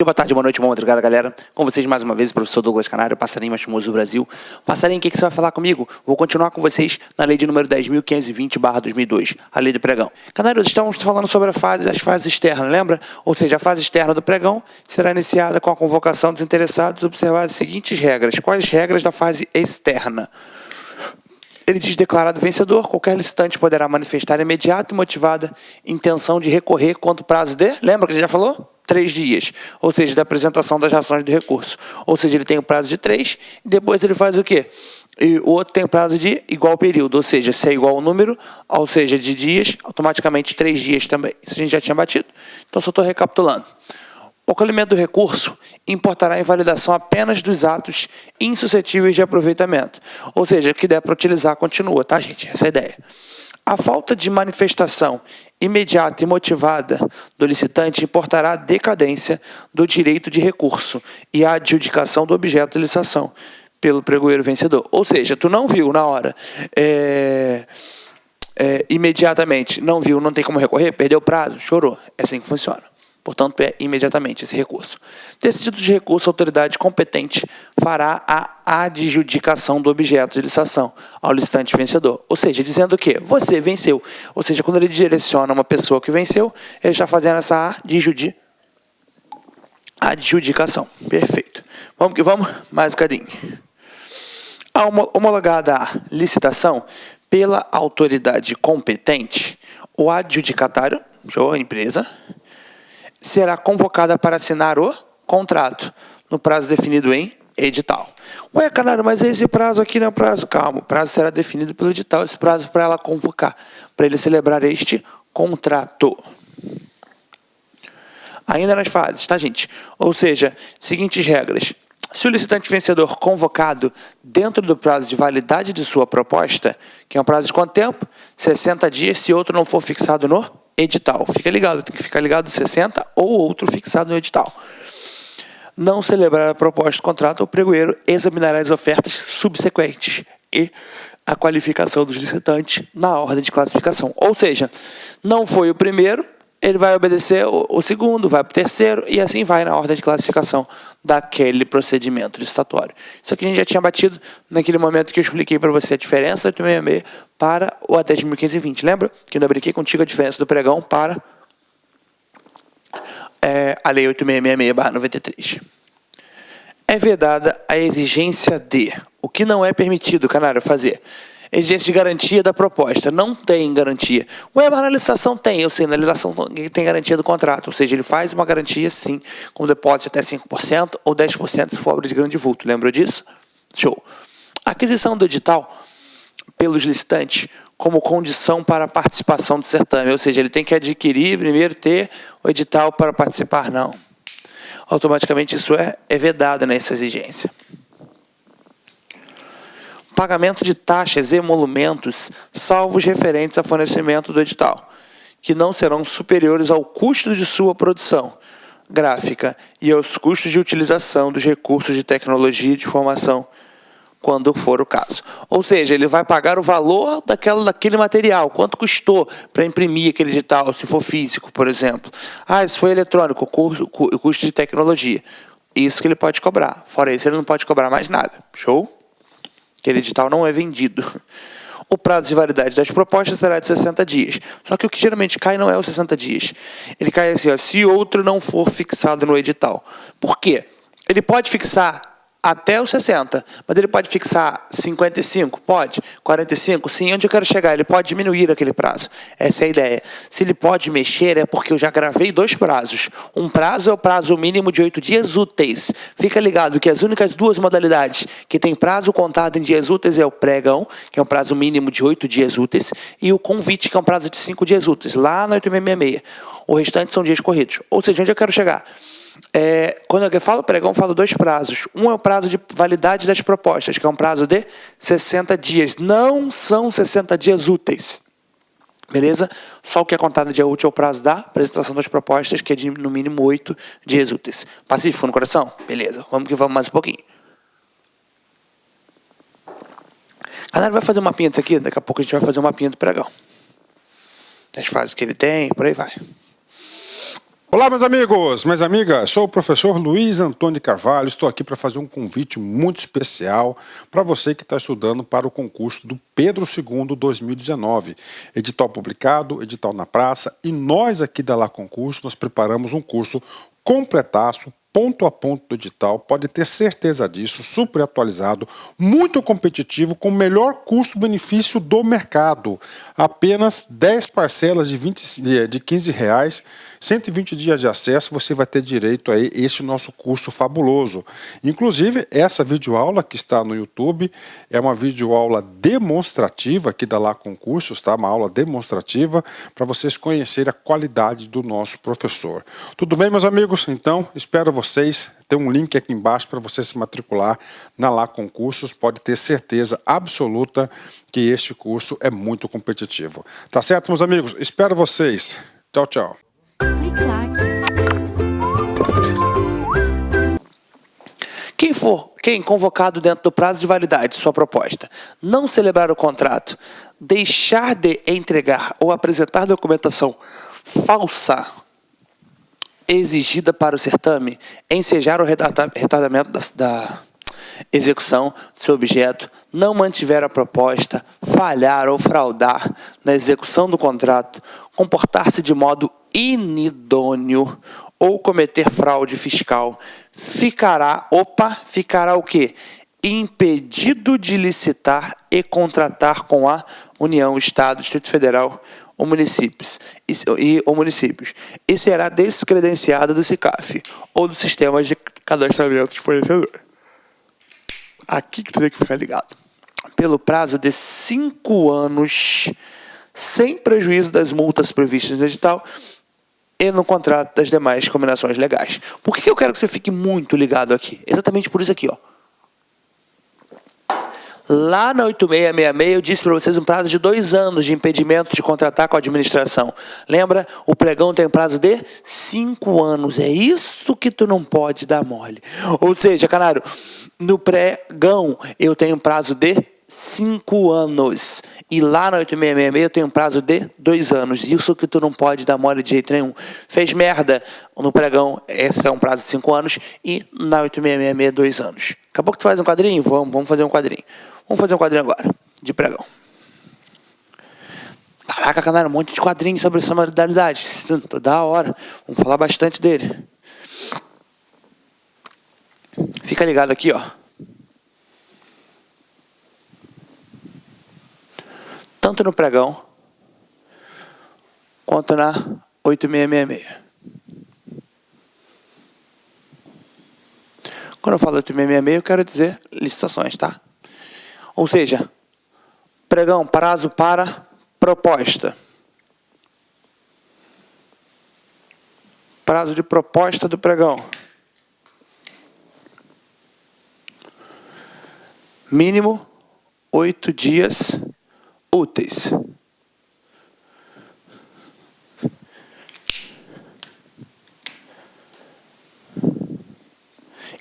Boa tarde, boa noite, boa madrugada, galera. Com vocês mais uma vez, o professor Douglas Canário, passarinho mais famoso do Brasil. Passarinho, o que você vai falar comigo? Vou continuar com vocês na lei de número 10.520/2002, a lei do pregão. Canário, estamos falando sobre as fases externas, lembra? Ou seja, a fase externa do pregão será iniciada com a convocação dos interessados, observar as seguintes regras. Quais regras da fase externa? Ele diz: declarado vencedor, qualquer licitante poderá manifestar imediata e motivada intenção de recorrer quanto prazo de... Lembra que a gente já falou? 3 dias, ou seja, da apresentação das razões do recurso. Ou seja, ele tem o prazo de 3, e depois ele faz o quê? E o outro tem o prazo de igual período, ou seja, se é igual ao número, ou seja, de dias, automaticamente 3 dias também. Isso a gente já tinha batido, então só estou recapitulando. O acolhimento do recurso importará a invalidação apenas dos atos insuscetíveis de aproveitamento. Ou seja, o que der para utilizar continua, tá, gente? Essa é a ideia. A falta de manifestação imediata e motivada do licitante importará a decadência do direito de recurso e a adjudicação do objeto de licitação pelo pregoeiro vencedor. Ou seja, tu não viu na hora, imediatamente, não viu, não tem como recorrer, perdeu o prazo, chorou. É assim que funciona. Portanto, é imediatamente esse recurso. Decidido de recurso, a autoridade competente fará a adjudicação do objeto de licitação ao licitante vencedor. Ou seja, dizendo que você venceu. Ou seja, quando ele direciona uma pessoa que venceu, ele está fazendo essa adjudicação. Perfeito. Vamos que vamos, mais um bocadinho. A homologada a licitação pela autoridade competente, o adjudicatário, a empresa, será convocada para assinar o contrato no prazo definido em edital. Ué, Canário, mas esse prazo aqui não é prazo. Calma, o prazo será definido pelo edital, esse prazo para ela convocar, para ele celebrar este contrato. Ainda nas fases, tá, gente? Ou seja, seguintes regras. Se o licitante vencedor convocado dentro do prazo de validade de sua proposta, que é um prazo de quanto tempo? 60 dias, se outro não for fixado no edital. Fica ligado, tem que ficar ligado 60 ou outro fixado no edital. Não celebrar a proposta do contrato, o pregoeiro examinará as ofertas subsequentes e a qualificação dos licitantes na ordem de classificação. Ou seja, não foi o primeiro, ele vai obedecer o segundo, vai para o terceiro e assim vai na ordem de classificação daquele procedimento licitatório. Isso aqui a gente já tinha batido naquele momento que eu expliquei para você a diferença do 866 para o AT 1520. Lembra que eu ainda brinquei contigo a diferença do pregão para a Lei 8666/93. É vedada a exigência de... O que não é permitido, Canário, fazer? Exigência de garantia da proposta. Não tem garantia. Ué, mas na licitação tem. Eu sei, na licitação tem garantia do contrato. Ou seja, ele faz uma garantia, sim, com depósito até 5% ou 10% se for obra de grande vulto. Lembra disso? Show. Aquisição do edital pelos licitantes como condição para a participação do certame. Ou seja, ele tem que adquirir, primeiro ter o edital para participar. Não. Automaticamente isso é vedado nessa exigência. Pagamento de taxas e emolumentos, salvo os referentes a fornecimento do edital, que não serão superiores ao custo de sua produção gráfica e aos custos de utilização dos recursos de tecnologia e de informação, quando for o caso. Ou seja, ele vai pagar o valor daquele material, quanto custou para imprimir aquele edital, se for físico, por exemplo. Se for eletrônico, o custo de tecnologia. Isso que ele pode cobrar. Fora isso, ele não pode cobrar mais nada. Show? Aquele edital não é vendido. O prazo de validade das propostas será de 60 dias. Só que o que geralmente cai não é os 60 dias. Ele cai assim, se outro não for fixado no edital. Por quê? Ele pode fixar até os 60, mas ele pode fixar 55? Pode. 45? Sim. Onde eu quero chegar? Ele pode diminuir aquele prazo. Essa é a ideia. Se ele pode mexer, é porque eu já gravei 2 prazos. Um prazo é o prazo mínimo de 8 dias úteis. Fica ligado que as únicas 2 modalidades que tem prazo contado em dias úteis é o pregão, que é um prazo mínimo de 8 dias úteis, e o convite, que é um prazo de 5 dias úteis, lá no 8666. O restante são dias corridos. Ou seja, onde eu quero chegar? Quando eu falo pregão, eu falo 2 prazos. Um é o prazo de validade das propostas, que é um prazo de 60 dias. Não são 60 dias úteis. Beleza? Só o que é contado dia útil é o prazo da apresentação das propostas, que é de no mínimo 8 dias úteis. Pacífico no coração? Beleza. Vamos que vamos mais um pouquinho. Canário vai fazer um mapinha disso aqui. Daqui a pouco a gente vai fazer um mapinha do pregão. As fases que ele tem, por aí vai. Olá, meus amigos, minhas amigas, sou o professor Luiz Antônio Carvalho, estou aqui para fazer um convite muito especial para você que está estudando para o concurso do Pedro II 2019, edital publicado, edital na praça, e nós aqui da Lá Concurso, nós preparamos um curso completaço, ponto a ponto do edital, pode ter certeza disso, super atualizado, muito competitivo, com o melhor custo-benefício do mercado. Apenas 10 parcelas de R$ 15, 120 dias de acesso, você vai ter direito a esse nosso curso fabuloso. Inclusive, essa videoaula que está no YouTube é uma videoaula demonstrativa aqui da Lá Concursos, tá? Uma aula demonstrativa para vocês conhecerem a qualidade do nosso professor. Tudo bem, meus amigos? Então, espero vocês. Tem um link aqui embaixo para você se matricular na Lá Concursos. Pode ter certeza absoluta que este curso é muito competitivo. Tá certo, meus amigos? Espero vocês. Tchau, tchau. Quem convocado dentro do prazo de validade de sua proposta não celebrar o contrato, deixar de entregar ou apresentar documentação falsa exigida para o certame, ensejar o retardamento da execução do seu objeto, não mantiver a proposta, falhar ou fraudar na execução do contrato, comportar-se de modo inidôneo ou cometer fraude fiscal, ficará o quê? Impedido de licitar e contratar com a União, Estado, Distrito Federal ou municípios, e será descredenciado do SICAF ou do Sistema de Cadastramento de Fornecedor. Aqui que tu tem que ficar ligado. Pelo prazo de 5 anos, sem prejuízo das multas previstas no edital e no contrato das demais combinações legais. Por que eu quero que você fique muito ligado aqui? Exatamente por isso aqui, ó. Lá na 8666 eu disse para vocês um prazo de 2 anos de impedimento de contratar com a administração. Lembra? O pregão tem prazo de 5 anos. É isso que tu não pode dar mole. Ou seja, canário, no pregão eu tenho prazo de 5 anos. E lá na 8666 eu tenho um prazo de 2 anos. Isso que tu não pode dar mole de jeito nenhum. Fez merda no pregão, esse é um prazo de 5 anos. E na 8666, 2 anos. Acabou que tu faz um quadrinho? Vamos fazer um quadrinho. Vamos fazer um quadrinho agora, de pregão. Caraca, canário, um monte de quadrinhos sobre essa modalidade. Da hora. Vamos falar bastante dele. Fica ligado aqui, ó. Tanto no pregão, quanto na 8666. Quando eu falo 8666, eu quero dizer licitações, tá? Ou seja, pregão, prazo para proposta. Prazo de proposta do pregão. Mínimo 8 dias úteis.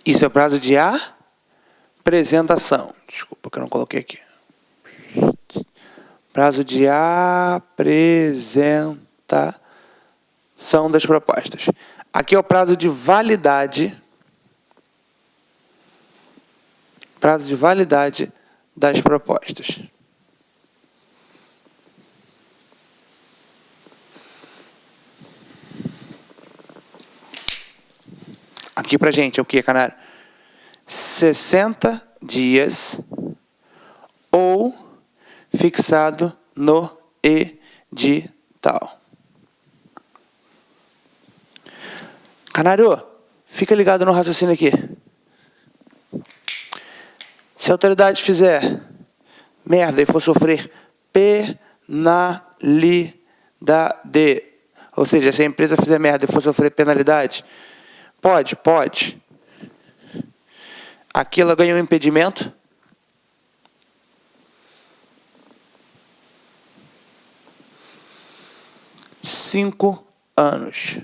Isso é o prazo de apresentação. Desculpa que eu não coloquei aqui. Prazo de apresentação das propostas. Aqui é o prazo de validade. Prazo de validade das propostas. Aqui pra gente é o que, canário? 60 dias ou fixado no edital. Canário, fica ligado no raciocínio aqui. Se a autoridade fizer merda e for sofrer penalidade, ou seja, se a empresa fizer merda e for sofrer penalidade, pode. Aqui ela ganha um impedimento. Cinco anos.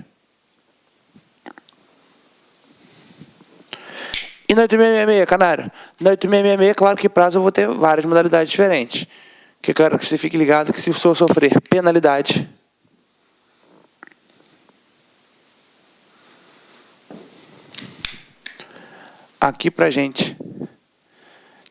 E na 8666, canário? Na 8666, claro que prazo eu vou ter várias modalidades diferentes. Que eu quero que você fique ligado que se for sofrer penalidade, aqui pra gente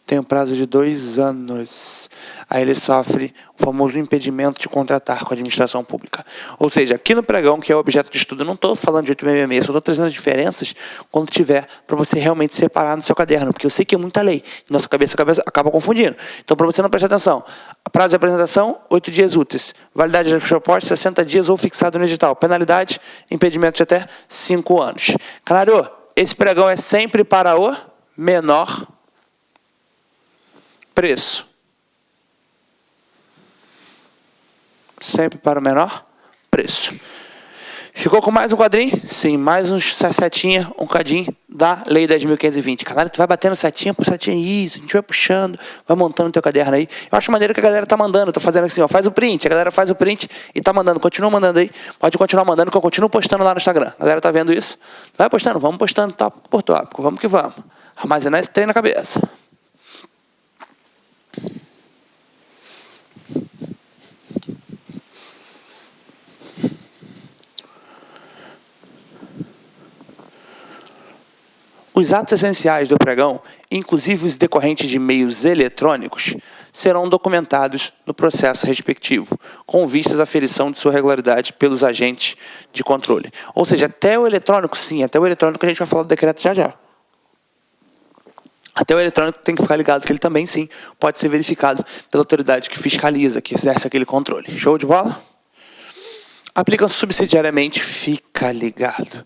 tem um prazo de 2 anos. Aí ele sofre o famoso impedimento de contratar com a administração pública. Ou seja, aqui no pregão, que é o objeto de estudo, eu não estou falando de 866, só estou trazendo as diferenças quando tiver, para você realmente separar no seu caderno, porque eu sei que é muita lei, e nossa cabeça acaba confundindo. Então, para você não prestar atenção, prazo de apresentação, 8 dias úteis. Validade das propostas, 60 dias ou fixado no edital. Penalidade, impedimento de até 5 anos. Canário, esse pregão é sempre para o menor preço. Sempre para o menor preço. Ficou com mais um quadrinho? Sim, mais um setinha, um cadinho da Lei 10.520. Caralho, tu vai batendo setinha por setinha, isso, a gente vai puxando, vai montando o teu caderno aí. Eu acho maneiro que a galera tá mandando, tô fazendo assim, ó, faz o print, a galera faz o print e tá mandando, continua mandando aí, pode continuar mandando que eu continuo postando lá no Instagram. A galera tá vendo isso? Vai postando, vamos postando tópico por tópico, vamos que vamos. Armazenar esse trem na cabeça. Os atos essenciais do pregão, inclusive os decorrentes de meios eletrônicos, serão documentados no processo respectivo, com vistas à aferição de sua regularidade pelos agentes de controle. Ou seja, até o eletrônico, sim, até o eletrônico a gente vai falar do decreto já. Até o eletrônico tem que ficar ligado que ele também, sim, pode ser verificado pela autoridade que fiscaliza, que exerce aquele controle. Show de bola? Aplicam-se subsidiariamente, fica ligado,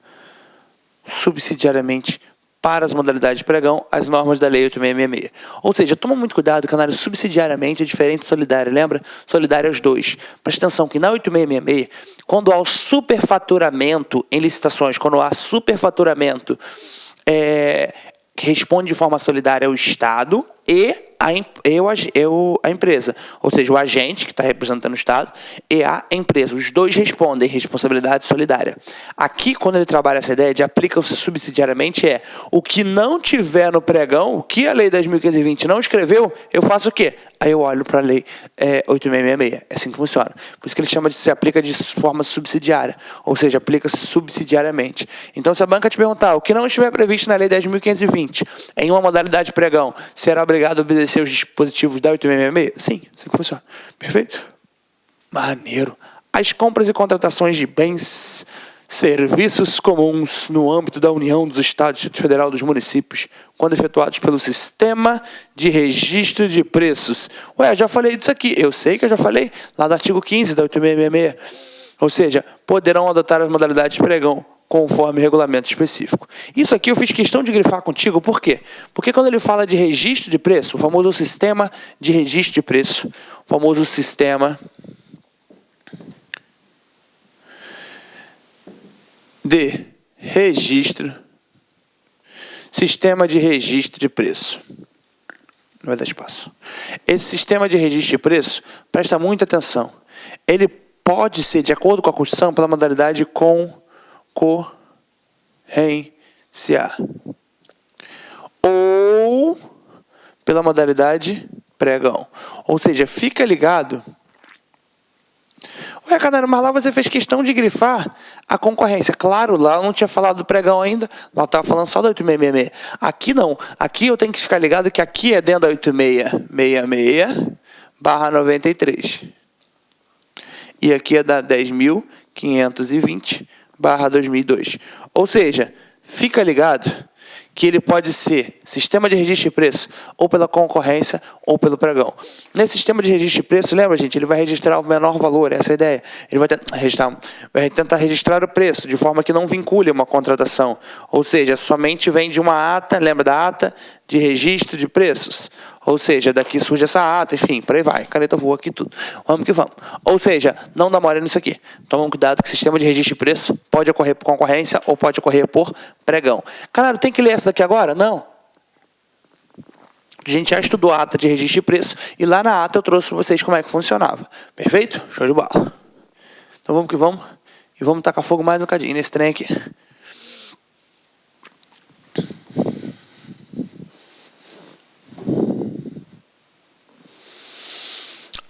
subsidiariamente para as modalidades de pregão, as normas da Lei 8666. Ou seja, toma muito cuidado, canário, subsidiariamente é diferente de solidário, lembra? Solidário é os dois. Preste atenção que na 8666, quando há o superfaturamento em licitações, quando há superfaturamento que responde de forma solidária ao Estado e a empresa. Ou seja, o agente, que está representando o Estado, e a empresa. Os dois respondem responsabilidade solidária. Aqui, quando ele trabalha essa ideia de aplica-se subsidiariamente, o que não tiver no pregão, o que a Lei 10.520 não escreveu, eu faço o quê? Aí eu olho para a Lei 8666. É assim que funciona. Por isso que ele chama de se aplica de forma subsidiária. Ou seja, aplica-se subsidiariamente. Então, se a banca te perguntar o que não estiver previsto na Lei 10.520 em uma modalidade de pregão, será obrigado a obedecer os dispositivos da 8666? Sim, assim que funciona. Perfeito? Maneiro. As compras e contratações de bens, serviços comuns no âmbito da União, dos Estados, Distrito Federal, dos municípios, quando efetuados pelo Sistema de Registro de Preços. Ué, já falei disso aqui. Eu sei que eu já falei lá do artigo 15 da 8666. Ou seja, poderão adotar as modalidades de pregão conforme regulamento específico. Isso aqui eu fiz questão de grifar contigo, por quê? Porque quando ele fala de registro de preço, o famoso sistema de registro de preço, o famoso sistema de registro, sistema de registro de preço. Não vai dar espaço. Esse sistema de registro de preço, presta muita atenção, ele pode ser, de acordo com a Constituição, pela modalidade concorrenciar ou pela modalidade pregão. Ou seja, fica ligado. Ué, Canário, mas lá você fez questão de grifar a concorrência. Claro, lá eu não tinha falado do pregão ainda. Lá eu estava falando só da 8666. Aqui não. Aqui eu tenho que ficar ligado que aqui é dentro da 8666/93. E aqui é da 10.520/2002. Ou seja, fica ligado que ele pode ser sistema de registro de preço ou pela concorrência ou pelo pregão. Nesse sistema de registro de preço, lembra, gente, ele vai registrar o menor valor, essa é a ideia. Ele vai tentar registrar o preço de forma que não vincule uma contratação. Ou seja, somente vem de uma ata, lembra da ata de registro de preços? Ou seja, daqui surge essa ata, enfim, por aí vai. Caneta voa aqui tudo. Vamos que vamos. Ou seja, não dá mole nisso aqui. Tomem cuidado que o sistema de registro de preço pode ocorrer por concorrência ou pode ocorrer por pregão. Caralho, tem que ler essa daqui agora? Não. A gente já estudou a ata de registro de preço e lá na ata eu trouxe para vocês como é que funcionava. Perfeito? Show de bola. Então vamos que vamos. E vamos tacar fogo mais um bocadinho nesse trem aqui.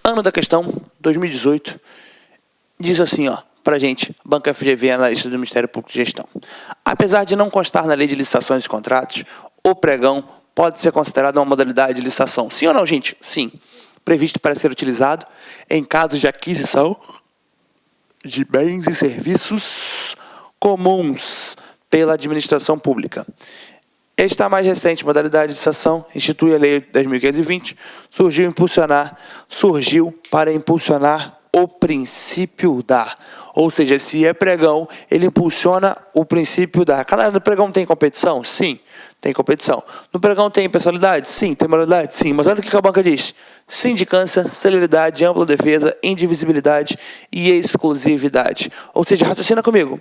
Ano da questão, 2018, diz assim, ó, pra gente, Banca FGV, analista do Ministério Público de Gestão. Apesar de não constar na Lei de Licitações e Contratos, o pregão pode ser considerado uma modalidade de licitação. Sim ou não, gente? Sim. Previsto para ser utilizado em casos de aquisição de bens e serviços comuns pela administração pública. Esta mais recente modalidade de licitação institui a Lei 10.520, surgiu para impulsionar o princípio da. Ou seja, se é pregão, ele impulsiona o princípio da. No pregão tem competição? Sim, tem competição. No pregão tem pessoalidade? Sim, tem moralidade? Sim. Mas olha o que a banca diz. Sindicância, celeridade, ampla defesa, indivisibilidade e exclusividade. Ou seja, raciocina comigo.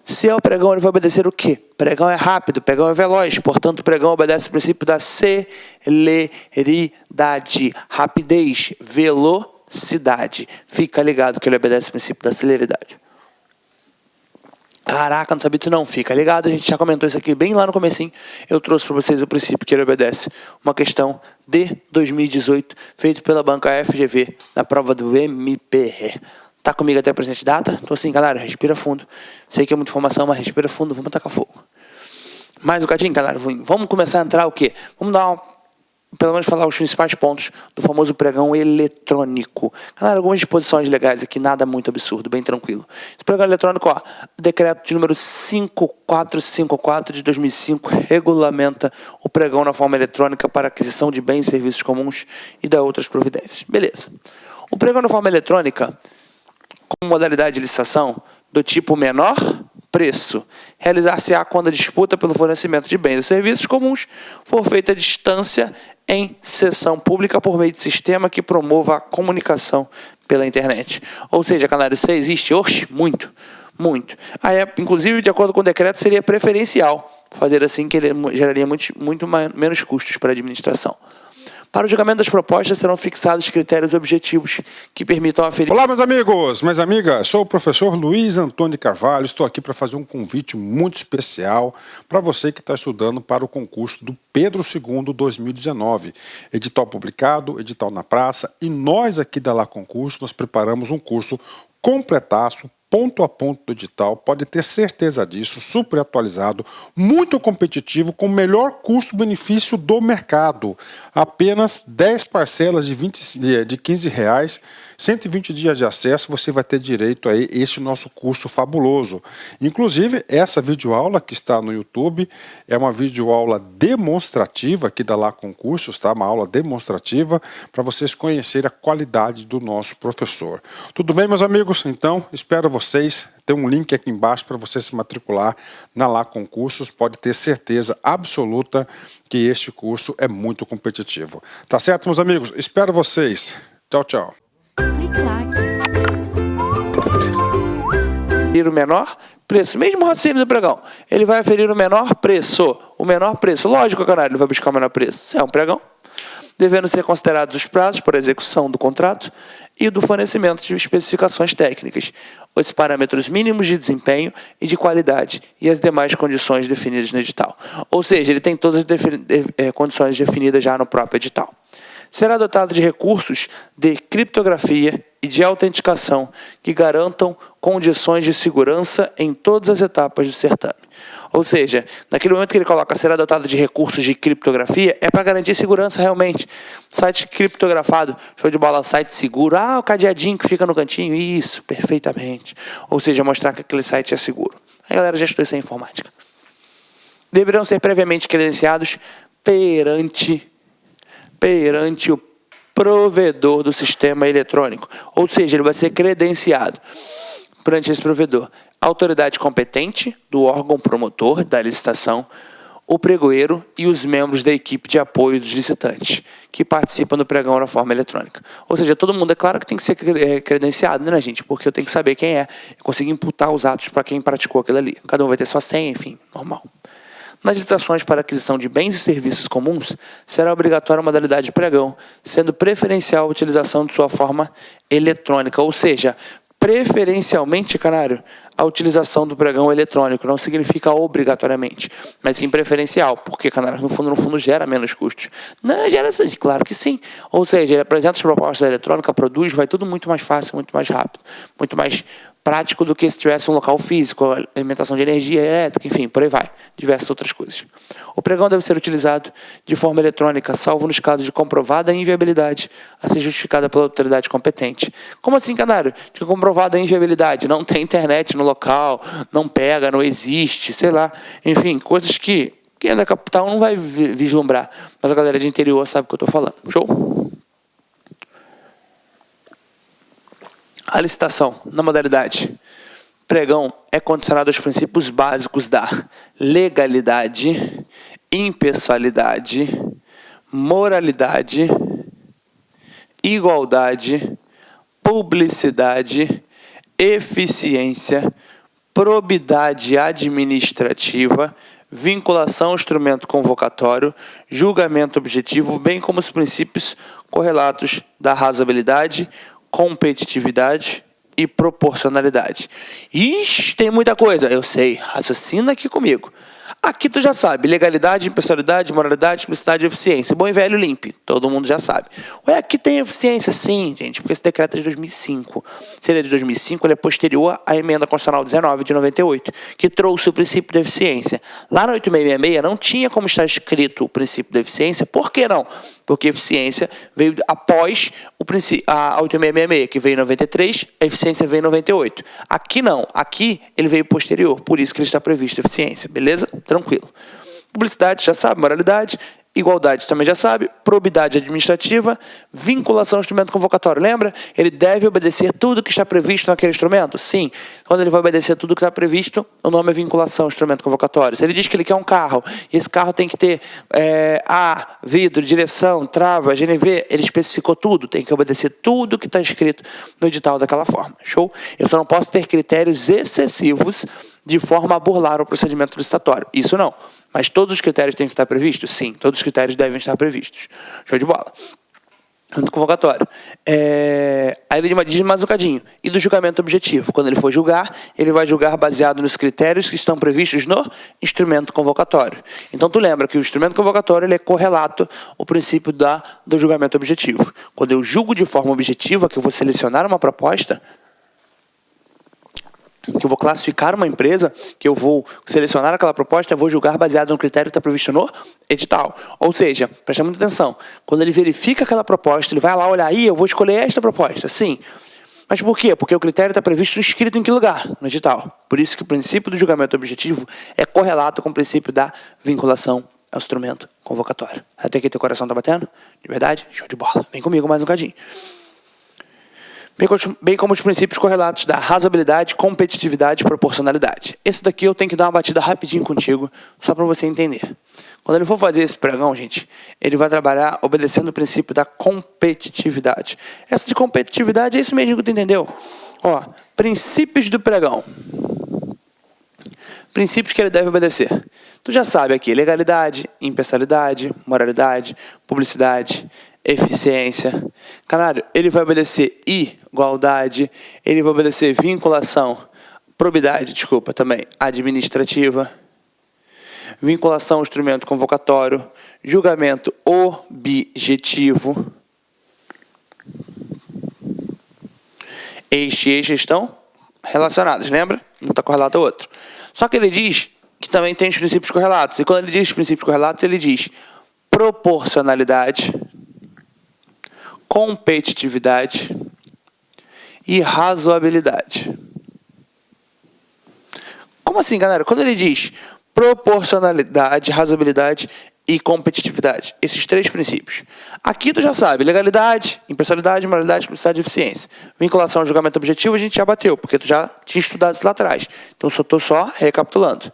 Se é o pregão, ele vai obedecer o quê? Pregão é rápido, pregão é veloz. Portanto, o pregão obedece o princípio da celeridade. Rapidez, velocidade. Fica ligado que ele obedece o princípio da celeridade. Caraca, não sabia disso não. Fica ligado, a gente já comentou isso aqui bem lá no comecinho. Eu trouxe para vocês o princípio que ele obedece. Uma questão de 2018, feito pela banca FGV, na prova do MPR. Tá comigo até a presente data? Então assim, galera, respira fundo. Sei que é muita informação, mas respira fundo, vamos tacar fogo. Mais um cadinho, galera. Vamos começar a entrar o quê? Vamos dar pelo menos falar os principais pontos do famoso pregão eletrônico. Galera, algumas disposições legais aqui, nada muito absurdo, bem tranquilo. Esse pregão eletrônico, decreto de número 5454 de 2005 regulamenta o pregão na forma eletrônica para aquisição de bens e serviços comuns e da outras providências. Beleza. O pregão na forma eletrônica, como modalidade de licitação do tipo menor preço, realizar-se-á quando a disputa pelo fornecimento de bens e serviços comuns for feita à distância em sessão pública por meio de sistema que promova a comunicação pela internet. Ou seja, galera, isso existe? Oxe, muito. Aí, inclusive, de acordo com o decreto, seria preferencial fazer assim, que ele geraria muito menos custos para a administração. Para o julgamento das propostas serão fixados critérios objetivos que permitam aferir... Olá, meus amigos, minhas amigas. Sou o professor Luiz Antônio Carvalho. Estou aqui para fazer um convite muito especial para você que está estudando para o concurso do Pedro II 2019. Edital publicado, edital na praça. E nós aqui da Lá Concurso, nós preparamos um curso completaço, ponto a ponto do edital, pode ter certeza disso, super atualizado, muito competitivo, com o melhor custo-benefício do mercado. Apenas 10 parcelas de R$15, 120 dias de acesso, você vai ter direito a este nosso curso fabuloso. Inclusive, essa videoaula que está no YouTube é uma videoaula demonstrativa aqui da Lá Concursos, tá? Uma aula demonstrativa para vocês conhecerem a qualidade do nosso professor. Tudo bem, meus amigos? Então, espero vocês. Tem um link aqui embaixo para você se matricular na Lá Concursos. Pode ter certeza absoluta que este curso é muito competitivo. Tá certo, meus amigos? Espero vocês. Tchau, tchau. O menor preço, mesmo raciocínio do pregão, ele vai aferir o menor preço. Lógico, caralho, ele vai buscar o menor preço. Isso é um pregão. Devendo ser considerados os prazos para a execução do contrato e do fornecimento de especificações técnicas, os parâmetros mínimos de desempenho e de qualidade e as demais condições definidas no edital. Ou seja, ele tem todas as condições definidas já no próprio edital. Será dotado de recursos de criptografia e de autenticação que garantam condições de segurança em todas as etapas do certame. Ou seja, naquele momento que ele coloca será dotado de recursos de criptografia, é para garantir segurança realmente. Site criptografado, show de bola, site seguro. O cadeadinho que fica no cantinho, isso, perfeitamente. Ou seja, mostrar que aquele site é seguro. A galera já estudou isso em informática. Deverão ser previamente credenciados perante o provedor do sistema eletrônico. Ou seja, ele vai ser credenciado perante esse provedor. A autoridade competente do órgão promotor da licitação, o pregoeiro e os membros da equipe de apoio dos licitantes, que participam do pregão na forma eletrônica. Ou seja, todo mundo, é claro que tem que ser credenciado, né, gente? Porque eu tenho que saber quem é e conseguir imputar os atos para quem praticou aquilo ali. Cada um vai ter sua senha, enfim, normal. Nas licitações para aquisição de bens e serviços comuns, será obrigatória a modalidade de pregão, sendo preferencial a utilização de sua forma eletrônica. Ou seja, preferencialmente, canário, a utilização do pregão eletrônico. Não significa obrigatoriamente, mas sim preferencial. Porque, canário, no fundo, gera menos custos. Não, gera sim, claro que sim. Ou seja, ele apresenta as propostas eletrônicas, produz, vai tudo muito mais fácil, muito mais rápido, muito mais prático do que se tivesse um local físico, alimentação de energia elétrica, enfim, por aí vai, diversas outras coisas. O pregão deve ser utilizado de forma eletrônica, salvo nos casos de comprovada inviabilidade a ser justificada pela autoridade competente. Como assim, Canário? De comprovada inviabilidade, não tem internet no local, não pega, não existe, sei lá, enfim, coisas que quem é da capital não vai vislumbrar, mas a galera de interior sabe o que eu estou falando. Show? A licitação, na modalidade pregão, é condicionada aos princípios básicos da legalidade, impessoalidade, moralidade, igualdade, publicidade, eficiência, probidade administrativa, vinculação ao instrumento convocatório, julgamento objetivo, bem como os princípios correlatos da razoabilidade, competitividade e proporcionalidade. Ixi, tem muita coisa. Eu sei, raciocina aqui comigo. Aqui tu já sabe, legalidade, impessoalidade, moralidade, simplicidade e eficiência. Bom e velho limpe, todo mundo já sabe. Ué, aqui tem eficiência? Sim, gente, porque esse decreto é de 2005. Se ele é de 2005, ele é posterior à emenda constitucional 19 de 98, que trouxe o princípio da eficiência. Lá na 8666 não tinha como estar escrito o princípio da eficiência. Por que não? Porque a eficiência veio após a 8666, que veio em 93, a eficiência veio em 98. Aqui não, aqui ele veio posterior, por isso que ele está previsto a eficiência, beleza? Tranquilo. Publicidade, já sabe, moralidade, igualdade também já sabe, probidade administrativa, vinculação ao instrumento convocatório. Lembra? Ele deve obedecer tudo que está previsto naquele instrumento? Sim. Quando ele vai obedecer tudo que está previsto, o nome é vinculação ao instrumento convocatório. Se ele diz que ele quer um carro, e esse carro tem que ter ar, vidro, direção, trava, GNV, ele especificou tudo, tem que obedecer tudo que está escrito no edital daquela forma. Show? Eu só não posso ter critérios excessivos de forma a burlar o procedimento licitatório. Isso não. Mas todos os critérios têm que estar previstos? Sim, todos os critérios devem estar previstos. Show de bola. No convocatório. Aí ele diz mais um cadinho. E do julgamento objetivo. Quando ele for julgar, ele vai julgar baseado nos critérios que estão previstos no instrumento convocatório. Então, tu lembra que o instrumento convocatório ele é correlato ao princípio do julgamento objetivo. Quando eu julgo de forma objetiva, que eu vou selecionar uma proposta, que eu vou classificar uma empresa, que eu vou selecionar aquela proposta, eu vou julgar baseado no critério que está previsto no edital. Ou seja, presta muita atenção, quando ele verifica aquela proposta, ele vai lá olhar, eu vou escolher esta proposta, sim. Mas por quê? Porque o critério está previsto escrito em que lugar? No edital. Por isso que o princípio do julgamento objetivo é correlato com o princípio da vinculação ao instrumento convocatório. Até aqui teu coração está batendo? De verdade? Show de bola. Vem comigo mais um cadinho. Bem como os princípios correlatos da razoabilidade, competitividade e proporcionalidade. Esse daqui eu tenho que dar uma batida rapidinho contigo, só para você entender. Quando ele for fazer esse pregão, gente, ele vai trabalhar obedecendo o princípio da competitividade. Essa de competitividade é isso mesmo que tu entendeu. Ó, princípios do pregão. Princípios que ele deve obedecer. Tu já sabe aqui, legalidade, impessoalidade, moralidade, publicidade, eficiência. Canário, ele vai obedecer igualdade, ele vai obedecer vinculação, probidade, também, administrativa, vinculação ao instrumento convocatório, julgamento objetivo, este e este estão relacionados, lembra? Um está correlato ao outro. Só que ele diz que também tem os princípios correlatos, e quando ele diz os princípios correlatos, ele diz proporcionalidade, competitividade e razoabilidade. Como assim, galera? Quando ele diz proporcionalidade, razoabilidade e competitividade, esses três princípios. Aqui tu já sabe, legalidade, impessoalidade, moralidade, simplicidade e eficiência. Vinculação ao julgamento objetivo a gente já bateu, porque tu já tinha estudado isso lá atrás. Então eu estou só recapitulando.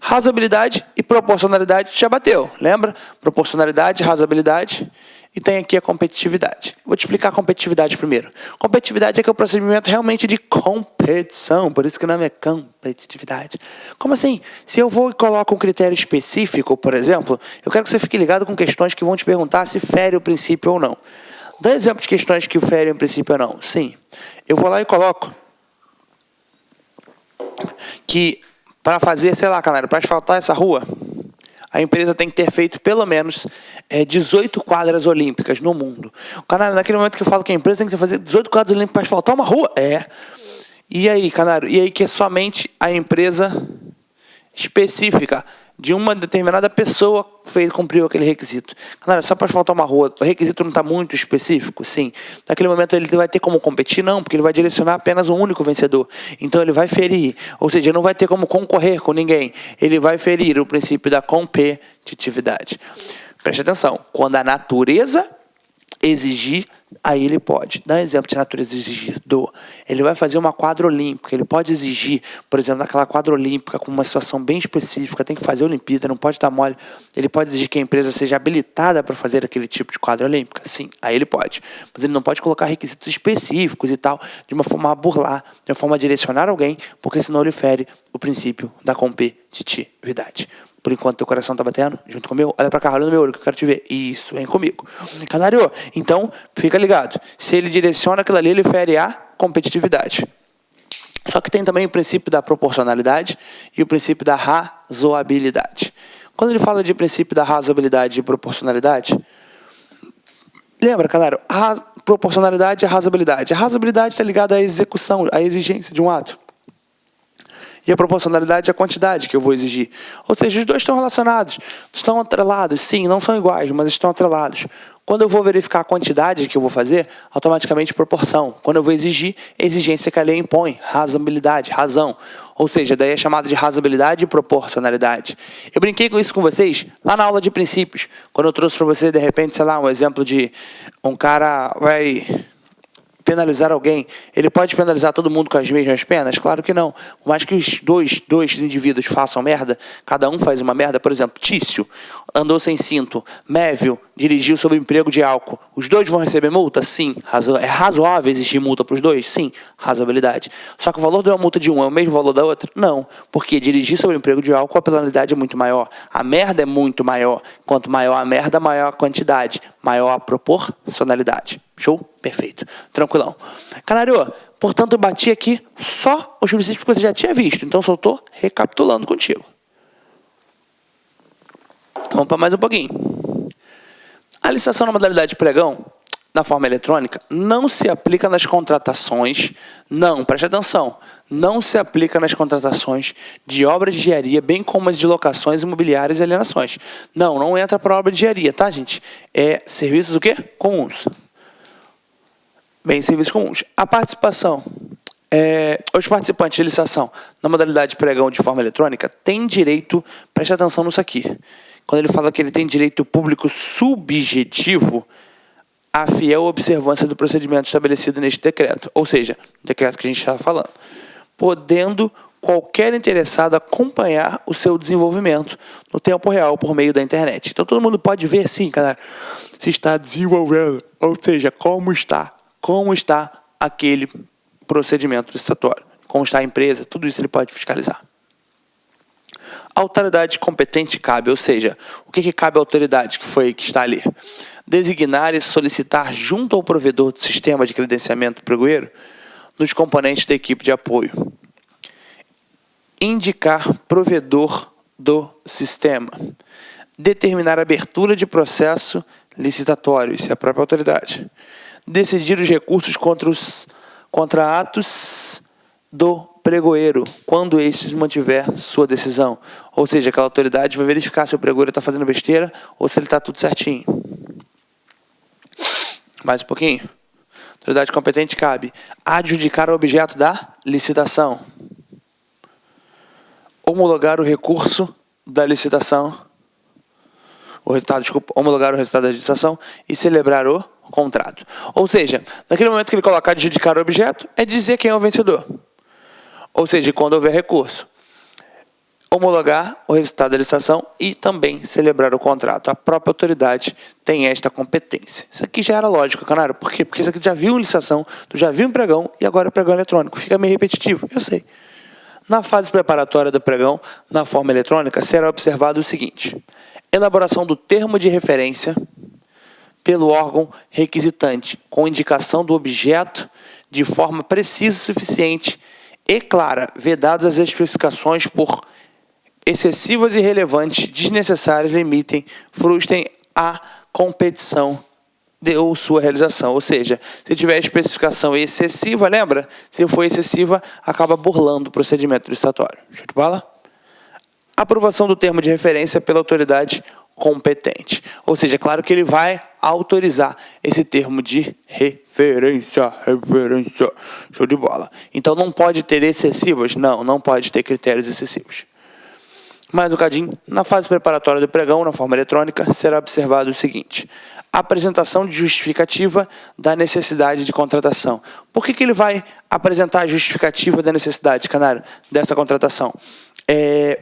Razoabilidade e proporcionalidade já bateu, lembra? Proporcionalidade, razoabilidade e tem aqui a competitividade. Vou te explicar a competitividade primeiro. Competitividade é que é o procedimento realmente de competição, por isso que o nome é competitividade. Como assim? Se eu vou e coloco um critério específico, por exemplo, eu quero que você fique ligado com questões que vão te perguntar se fere o princípio ou não. Dá exemplo de questões que ferem o princípio ou não. Sim. Eu vou lá e coloco que para fazer, sei lá, Canário, para asfaltar essa rua, a empresa tem que ter feito pelo menos 18 quadras olímpicas no mundo. Canário, naquele momento que eu falo que a empresa tem que fazer 18 quadras olímpicas para asfaltar uma rua, E aí, Canário? E aí que é somente a empresa específica de uma determinada pessoa cumpriu aquele requisito. Canário, só para faltar uma rua, o requisito não está muito específico? Sim. Naquele momento ele vai ter como competir? Não, porque ele vai direcionar apenas um único vencedor. Então ele vai ferir, ou seja, não vai ter como concorrer com ninguém. Ele vai ferir o princípio da competitividade. Preste atenção, quando a natureza exigir, aí ele pode. Dá um exemplo de natureza exigir. Ele vai fazer uma quadra olímpica. Ele pode exigir, por exemplo, naquela quadra olímpica com uma situação bem específica, tem que fazer a Olimpíada, não pode dar mole. Ele pode exigir que a empresa seja habilitada para fazer aquele tipo de quadra olímpica? Sim, aí ele pode. Mas ele não pode colocar requisitos específicos e tal, de uma forma a burlar, de uma forma a direcionar alguém, porque senão ele fere o princípio da competitividade. Por enquanto teu coração tá batendo junto com o meu, olha pra cá, olha no meu olho que eu quero te ver. Isso, vem comigo. Canário, então fica ligado. Se ele direciona aquilo ali, ele fere a competitividade. Só que tem também o princípio da proporcionalidade e o princípio da razoabilidade. Quando ele fala de princípio da razoabilidade e proporcionalidade, lembra, Canário, proporcionalidade e razoabilidade. A razoabilidade está ligada à execução, à exigência de um ato. E a proporcionalidade é a quantidade que eu vou exigir. Ou seja, os dois estão relacionados, estão atrelados. Sim, não são iguais, mas estão atrelados. Quando eu vou verificar a quantidade que eu vou fazer, automaticamente proporção. Quando eu vou exigir, exigência que a lei impõe, razoabilidade, razão. Ou seja, daí é chamada de razoabilidade e proporcionalidade. Eu brinquei com isso com vocês lá na aula de princípios. Quando eu trouxe para você, de repente, sei lá, um exemplo de um cara vai penalizar alguém, ele pode penalizar todo mundo com as mesmas penas? Claro que não. Por mais que os dois indivíduos façam merda, cada um faz uma merda. Por exemplo, Tício andou sem cinto, Mévio dirigiu sob emprego de álcool. Os dois vão receber multa? Sim. É razoável exigir multa para os dois? Sim. Razoabilidade. Só que o valor de uma multa de um é o mesmo valor da outra? Não. Porque dirigir sob emprego de álcool, a penalidade é muito maior. A merda é muito maior. Quanto maior a merda, maior a quantidade. Maior a proporcionalidade. Show? Perfeito. Tranquilão. Canário, portanto, eu bati aqui só os princípios que você já tinha visto. Então, só estou recapitulando contigo. Vamos para mais um pouquinho. A licitação na modalidade de pregão, na forma eletrônica, não se aplica nas contratações, não, preste atenção, não se aplica nas contratações de obras de engenharia, bem como as de locações imobiliárias e alienações. Não entra para obra de engenharia, tá, gente? É serviços o quê? Comuns. Bem, serviços comuns. A participação, os participantes de licitação na modalidade de pregão de forma eletrônica têm direito, preste atenção nisso aqui, quando ele fala que ele tem direito público subjetivo à fiel observância do procedimento estabelecido neste decreto, ou seja, o decreto que a gente estava falando, podendo qualquer interessado acompanhar o seu desenvolvimento no tempo real por meio da internet. Então todo mundo pode ver, sim, cara, se está desenvolvendo, ou seja, como está aquele procedimento licitatório, como está a empresa, tudo isso ele pode fiscalizar. A autoridade competente cabe, ou seja, o que cabe à autoridade que está ali? Designar e solicitar junto ao provedor do sistema de credenciamento pregoeiro nos componentes da equipe de apoio. Indicar provedor do sistema. Determinar a abertura de processo licitatório, isso é a própria autoridade. Decidir os recursos contra atos do pregoeiro, quando estes mantiver sua decisão. Ou seja, aquela autoridade vai verificar se o pregoeiro está fazendo besteira ou se ele está tudo certinho. Mais um pouquinho. Autoridade competente cabe adjudicar o objeto da licitação, homologar o recurso da licitação, homologar o resultado da licitação e celebrar o contrato. Ou seja, naquele momento que ele colocar adjudicar o objeto, é dizer quem é o vencedor. Ou seja, quando houver recurso, homologar o resultado da licitação e também celebrar o contrato. A própria autoridade tem esta competência. Isso aqui já era lógico, Canário. Por quê? Porque isso aqui já viu em licitação, tu já viu em pregão e agora é pregão eletrônico. Fica meio repetitivo, eu sei. Na fase preparatória do pregão, na forma eletrônica, será observado o seguinte: elaboração do termo de referência pelo órgão requisitante, com indicação do objeto de forma precisa e suficiente e clara, vedadas as especificações por excessivas, irrelevantes, desnecessárias, limitem, frustrem a competição ou sua realização. Ou seja, se tiver especificação excessiva, lembra? Se for excessiva, acaba burlando o procedimento licitatório. Show de bola? Aprovação do termo de referência pela autoridade competente. Ou seja, é claro que ele vai autorizar esse termo de referência. Show de bola. Então não pode ter excessivas? Não pode ter critérios excessivos. Mais um cadinho, na fase preparatória do pregão, na forma eletrônica, será observado o seguinte: apresentação de justificativa da necessidade de contratação. Por que ele vai apresentar a justificativa da necessidade, canário, dessa contratação?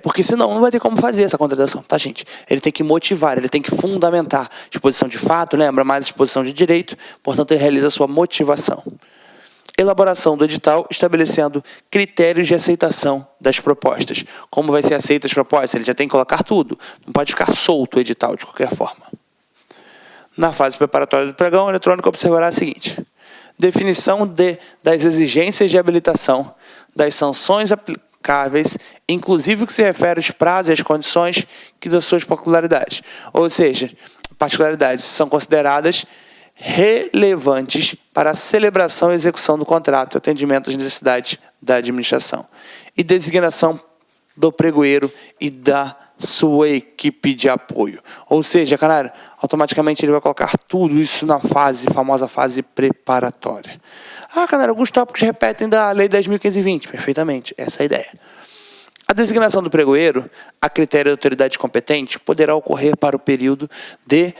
Porque senão não vai ter como fazer essa contratação, tá, gente? Ele tem que motivar, ele tem que fundamentar. Exposição de fato, lembra? Mais exposição de direito, portanto ele realiza a sua motivação. Elaboração do edital, estabelecendo critérios de aceitação das propostas. Como vai ser aceita as propostas? Ele já tem que colocar tudo. Não pode ficar solto o edital, de qualquer forma. Na fase preparatória do pregão, o eletrônico observará a seguinte: definição das exigências de habilitação, das sanções aplicáveis, inclusive o que se refere aos prazos e às condições que das suas particularidades. Ou seja, particularidades são consideradas relevantes para a celebração e execução do contrato, atendimento às necessidades da administração. E designação do pregoeiro e da sua equipe de apoio. Ou seja, canário, automaticamente ele vai colocar tudo isso na famosa fase preparatória. Canário, alguns tópicos repetem da Lei 10.520. Perfeitamente, essa é a ideia. A designação do pregoeiro, a critério da autoridade competente, poderá ocorrer para o período de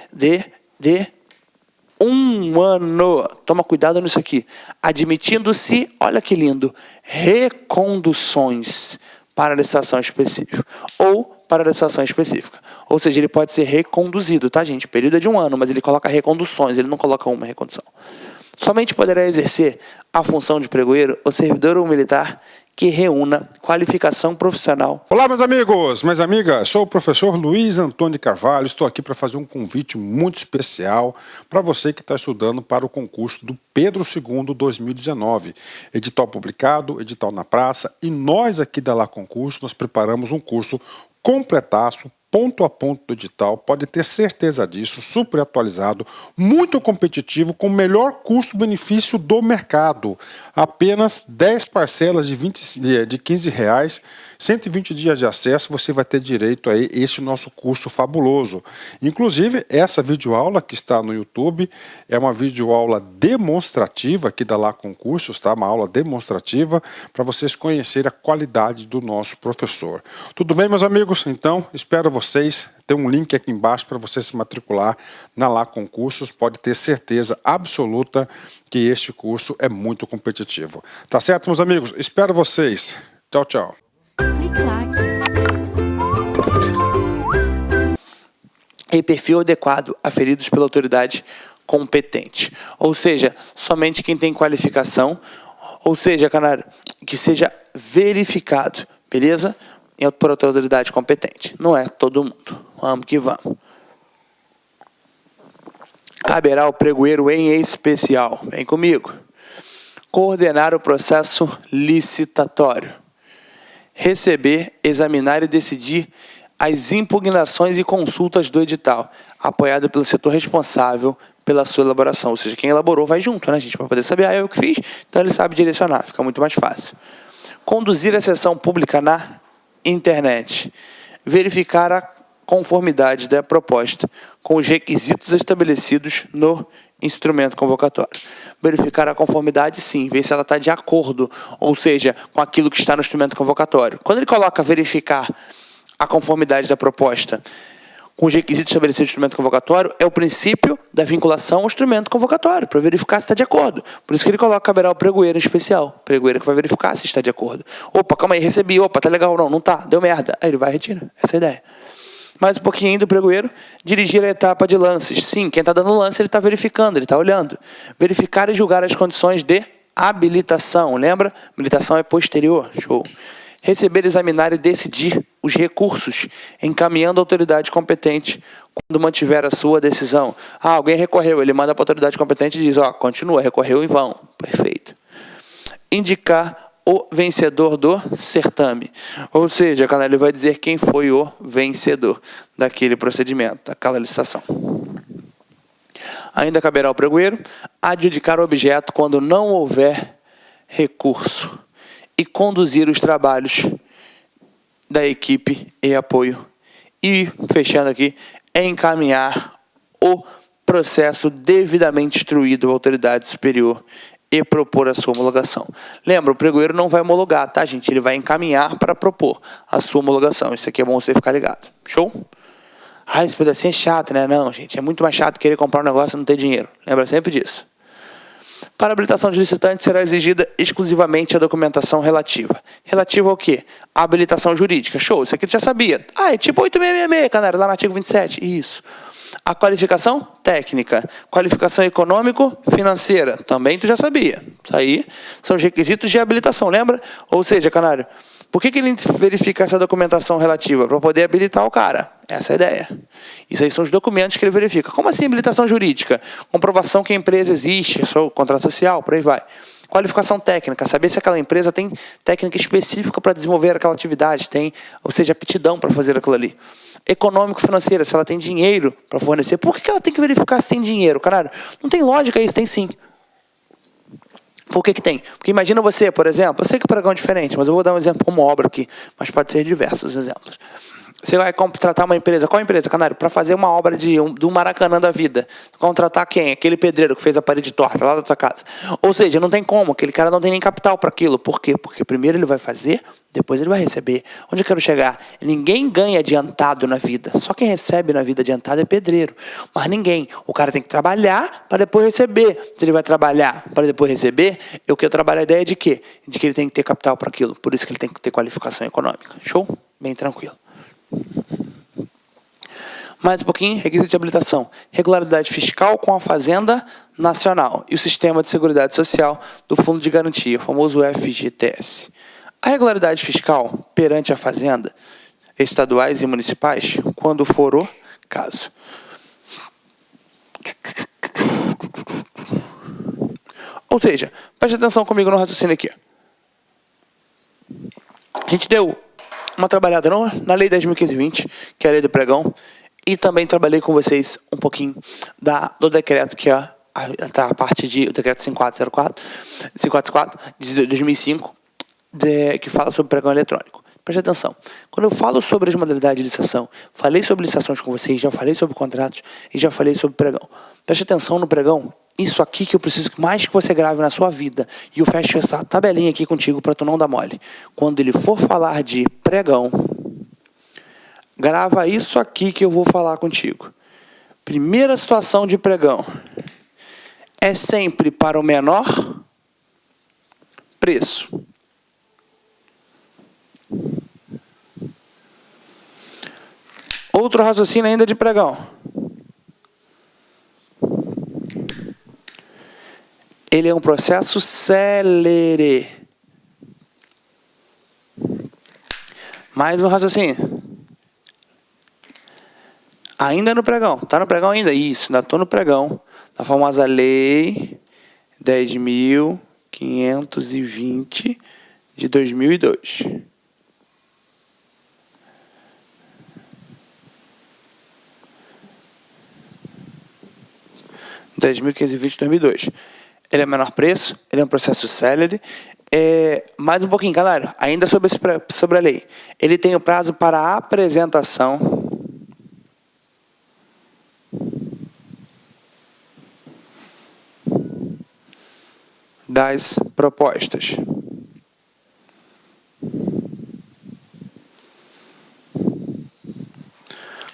1 ano. Toma cuidado nisso aqui. Admitindo-se, olha que lindo, reconduções para a licitação específica. Ou para a licitação específica. Ou seja, ele pode ser reconduzido, tá, gente? O período é de 1 ano, mas ele coloca reconduções, ele não coloca uma recondução. Somente poderá exercer a função de pregoeiro o servidor ou militar que reúna qualificação profissional. Olá, meus amigos, minhas amigas, sou o professor Luiz Antônio de Carvalho, estou aqui para fazer um convite muito especial para você que está estudando para o concurso do Pedro II 2019. Edital publicado, edital na praça, e nós aqui da Lá Concurso, nós preparamos um curso completaço, ponto a ponto do edital, pode ter certeza disso, super atualizado, muito competitivo, com o melhor custo-benefício do mercado. Apenas 10 parcelas de R$15, 120 dias de acesso, você vai ter direito a esse nosso curso fabuloso. Inclusive, essa videoaula que está no YouTube é uma videoaula demonstrativa aqui da Lá Concursos, tá? Uma aula demonstrativa para vocês conhecerem a qualidade do nosso professor. Tudo bem, meus amigos? Então, espero vocês. Tem um link aqui embaixo para você se matricular na Lá Concursos. Pode ter certeza absoluta que este curso é muito competitivo. Tá certo, meus amigos? Espero vocês. Tchau, tchau. E perfil adequado aferidos pela autoridade competente. Ou seja, somente quem tem qualificação, ou seja, canário, que seja verificado, beleza? Por autoridade competente. Não é todo mundo. Vamos que vamos. Caberá ao pregoeiro em especial, vem comigo, coordenar o processo licitatório, receber, examinar e decidir as impugnações e consultas do edital, apoiado pelo setor responsável pela sua elaboração. Ou seja, quem elaborou vai junto, né, gente? Para poder saber, eu que fiz, então ele sabe direcionar, fica muito mais fácil. Conduzir a sessão pública na internet, verificar a conformidade da proposta com os requisitos estabelecidos no instrumento convocatório. Verificar a conformidade, sim, ver se ela está de acordo, ou seja, com aquilo que está no instrumento convocatório. Quando ele coloca verificar a conformidade da proposta com os requisitos estabelecidos no instrumento convocatório, é o princípio da vinculação ao instrumento convocatório, para verificar se está de acordo. Por isso que ele coloca caberá o pregoeiro em especial. O pregoeiro que vai verificar se está de acordo. Opa, calma aí, recebi, opa, tá legal, não tá, deu merda. Aí ele vai e retira, essa é a ideia. Mais um pouquinho ainda, o pregoeiro dirigir a etapa de lances. Sim, quem está dando lance, ele está verificando, ele está olhando. Verificar e julgar as condições de habilitação. Lembra? Habilitação é posterior. Show. Receber, examinar e decidir os recursos, encaminhando a autoridade competente quando mantiver a sua decisão. Alguém recorreu, ele manda para a autoridade competente e diz, continua, recorreu em vão. Perfeito. Indicar o vencedor do certame. Ou seja, ele vai dizer quem foi o vencedor daquele procedimento, daquela licitação. Ainda caberá ao pregoeiro adjudicar o objeto quando não houver recurso e conduzir os trabalhos da equipe e apoio. E, fechando aqui, encaminhar o processo devidamente instruído à autoridade superior e propor a sua homologação. Lembra, o pregoeiro não vai homologar, tá, gente? Ele vai encaminhar para propor a sua homologação. Isso aqui é bom você ficar ligado. Show? Ah, esse pedacinho é chato, né? Não, gente, é muito mais chato querer comprar um negócio e não ter dinheiro. Lembra sempre disso. Para a habilitação de licitante será exigida exclusivamente a documentação relativa. Relativa ao quê? A habilitação jurídica. Show, isso aqui tu já sabia. Ah, é tipo 8666, cara, lá no artigo 27. Isso. A qualificação técnica. Qualificação econômico-financeira. Também tu já sabia. Isso aí são os requisitos de habilitação, lembra? Ou seja, canário, por que ele verifica essa documentação relativa? Para poder habilitar o cara. Essa é a ideia. Isso aí são os documentos que ele verifica. Como assim habilitação jurídica? Comprovação que a empresa existe, contrato social, por aí vai. Qualificação técnica, saber se aquela empresa tem técnica específica para desenvolver aquela atividade, tem, ou seja, aptidão para fazer aquilo ali. Econômico-financeira, se ela tem dinheiro para fornecer. Por que ela tem que verificar se tem dinheiro? Caralho, não tem lógica isso, tem sim. Por que tem? Porque imagina você, por exemplo, eu sei que o pregão é diferente, mas eu vou dar um exemplo como obra aqui, mas pode ser diversos exemplos. Você vai contratar uma empresa, qual empresa, Canário? Para fazer uma obra do Maracanã da vida. Contratar quem? Aquele pedreiro que fez a parede torta lá da tua casa. Ou seja, não tem como, aquele cara não tem nem capital para aquilo. Por quê? Porque primeiro ele vai fazer, depois ele vai receber. Onde eu quero chegar? Ninguém ganha adiantado na vida. Só quem recebe na vida adiantado é pedreiro. Mas ninguém. O cara tem que trabalhar para depois receber. Se ele vai trabalhar para depois receber, eu quero trabalhar a ideia de quê? De que ele tem que ter capital para aquilo. Por isso que ele tem que ter qualificação econômica. Show? Bem tranquilo. Mais um pouquinho, requisito de habilitação. Regularidade fiscal com a Fazenda Nacional e o Sistema de Seguridade Social do Fundo de Garantia, o famoso FGTS. A regularidade fiscal perante a Fazenda, estaduais e municipais, quando for o caso. Ou seja, preste atenção comigo no raciocínio aqui. A gente deu uma trabalhada na Lei 10.520, que é a Lei do Pregão, e também trabalhei com vocês um pouquinho do decreto, que é a parte de o decreto 5404 de 2005, que fala sobre pregão eletrônico. Preste atenção. Quando eu falo sobre as modalidades de licitação, falei sobre licitações com vocês, já falei sobre contratos e já falei sobre pregão. Preste atenção no pregão. Isso aqui que eu preciso mais que você grave na sua vida. E eu fecho essa tabelinha aqui contigo para tu não dar mole. Quando ele for falar de pregão, grava isso aqui que eu vou falar contigo. Primeira situação de pregão é sempre para o menor preço. Outro raciocínio ainda de pregão. Ele é um processo célere. Mais um raciocínio. Ainda no pregão. Tá no pregão ainda? Isso, ainda estou no pregão. Na famosa Lei 10.520 de 2002. Ele é menor preço, ele é um processo célere. Mais um pouquinho, canário, ainda sobre a lei. Ele tem o prazo para a apresentação das propostas.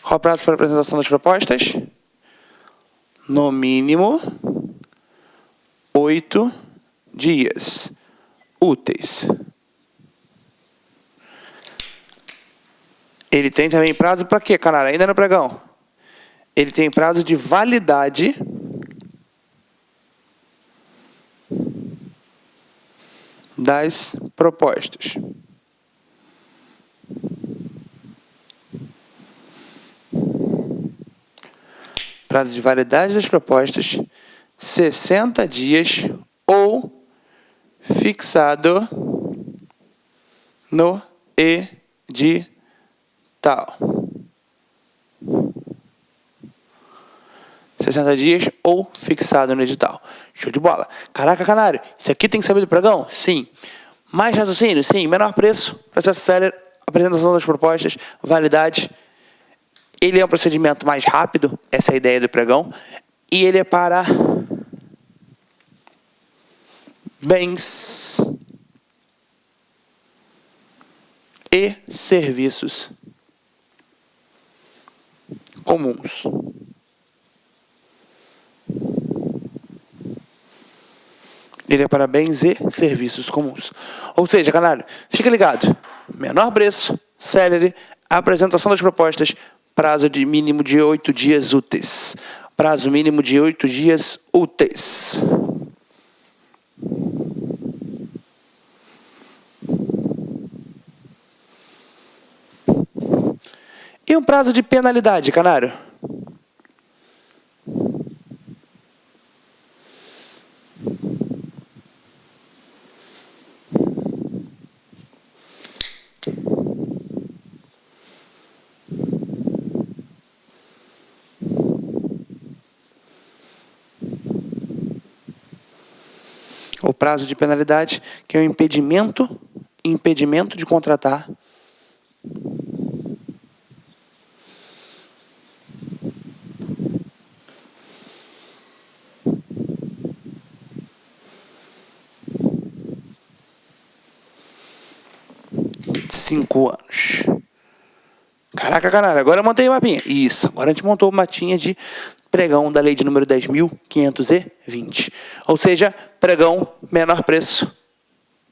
Qual o prazo para a apresentação das propostas? No mínimo 8 dias úteis. Ele tem também prazo para quê, cara? Ainda no pregão. Ele tem prazo de validade das propostas. Prazo de validade das propostas, 60 dias ou fixado no edital. 60 dias ou fixado no edital. Show de bola. Caraca, Canário, isso aqui tem que saber do pregão? Sim. Mais raciocínio? Sim. Menor preço, processo célere, apresentação das propostas, validade. Ele é um procedimento mais rápido, essa é a ideia do pregão, e ele é para bens e serviços comuns. Ele é para bens e serviços comuns. Ou seja, Canário, fica ligado. Menor preço, célere, apresentação das propostas, prazo de mínimo de 8 dias úteis. Prazo mínimo de 8 dias úteis. E um prazo de penalidade, Canário? O prazo de penalidade, que é o impedimento de contratar de 5 anos. Caraca, Canário, agora eu montei o mapinha. Isso, agora a gente montou o mapinha de pregão da lei de número 10.520. Ou seja, pregão, menor preço,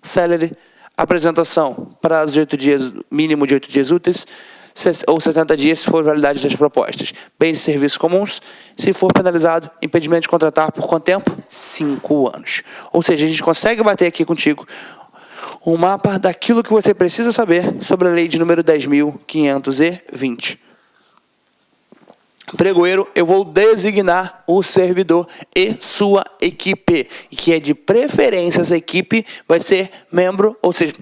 célere, apresentação, prazo de 8 dias, mínimo de 8 dias úteis, ou 60 dias se for validade das propostas. Bens e serviços comuns, se for penalizado, impedimento de contratar por quanto tempo? 5 anos. Ou seja, a gente consegue bater aqui contigo um mapa daquilo que você precisa saber sobre a lei de número 10.520. Pregoeiro, eu vou designar o servidor e sua equipe, e que é de preferência essa equipe vai ser membro, ou seja,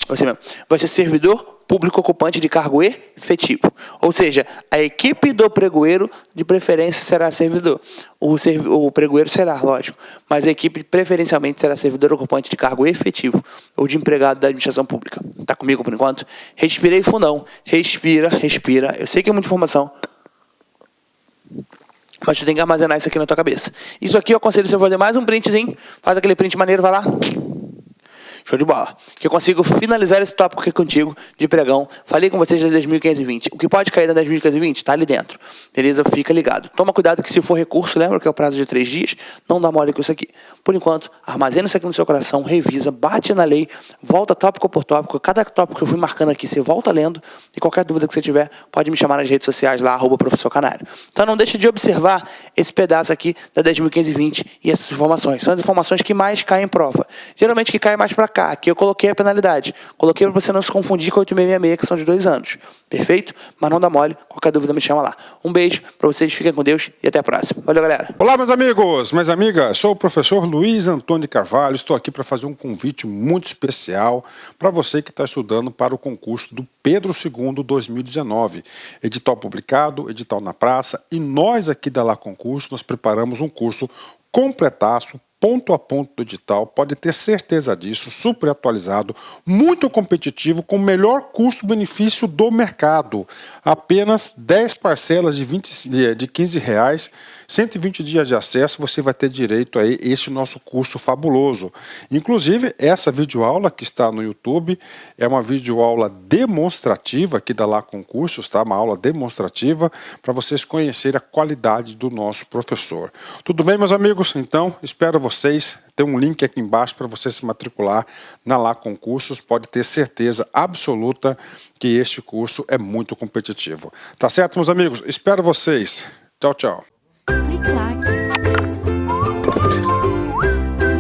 vai ser servidor público ocupante de cargo efetivo. Ou seja, a equipe do pregoeiro de preferência será servidor. O pregoeiro será, lógico, mas a equipe preferencialmente será servidor ocupante de cargo efetivo ou de empregado da administração pública. Tá comigo por enquanto? Respirei fundão. Respira. Eu sei que é muita informação, mas tu tem que armazenar isso aqui na tua cabeça. Isso aqui eu aconselho você fazer mais um printzinho. Faz aquele print maneiro, vai lá. Show de bola. Que eu consigo finalizar esse tópico aqui contigo de pregão. Falei com vocês da 10.520. O que pode cair da 10.520 tá ali dentro. Beleza? Fica ligado. Toma cuidado que se for recurso, lembra que é o prazo de 3 dias, não dá mole com isso aqui. Por enquanto, armazena isso aqui no seu coração, revisa, bate na lei, volta tópico por tópico. Cada tópico que eu fui marcando aqui, você volta lendo. E qualquer dúvida que você tiver, pode me chamar nas redes sociais lá, @professor Canário. Então não deixe de observar esse pedaço aqui da 10.520 e essas informações. São as informações que mais caem em prova. Geralmente que cai mais para cá. Aqui eu coloquei a penalidade. Coloquei para você não se confundir com a 8666, que são de 2 anos. Perfeito? Mas não dá mole. Qualquer dúvida me chama lá. Um beijo para vocês, fiquem com Deus e até a próxima. Valeu, galera. Olá, meus amigos, minhas amigas. Sou o professor Luiz Antônio Carvalho. Estou aqui para fazer um convite muito especial para você que está estudando para o concurso do Pedro II 2019. Edital publicado, edital na praça. E nós aqui da Lá Concurso, nós preparamos um curso completaço, ponto a ponto do edital, pode ter certeza disso, super atualizado, muito competitivo, com o melhor custo-benefício do mercado. Apenas 10 parcelas de R$15, 120 dias de acesso, você vai ter direito a esse nosso curso fabuloso. Inclusive, essa videoaula que está no YouTube é uma videoaula demonstrativa aqui da Lá Concursos, tá? Uma aula demonstrativa para vocês conhecerem a qualidade do nosso professor. Tudo bem, meus amigos? Então, espero vocês. Tem um link aqui embaixo para você se matricular na Lá Concursos. Pode ter certeza absoluta que este curso é muito competitivo. Tá certo, meus amigos? Espero vocês. Tchau, tchau.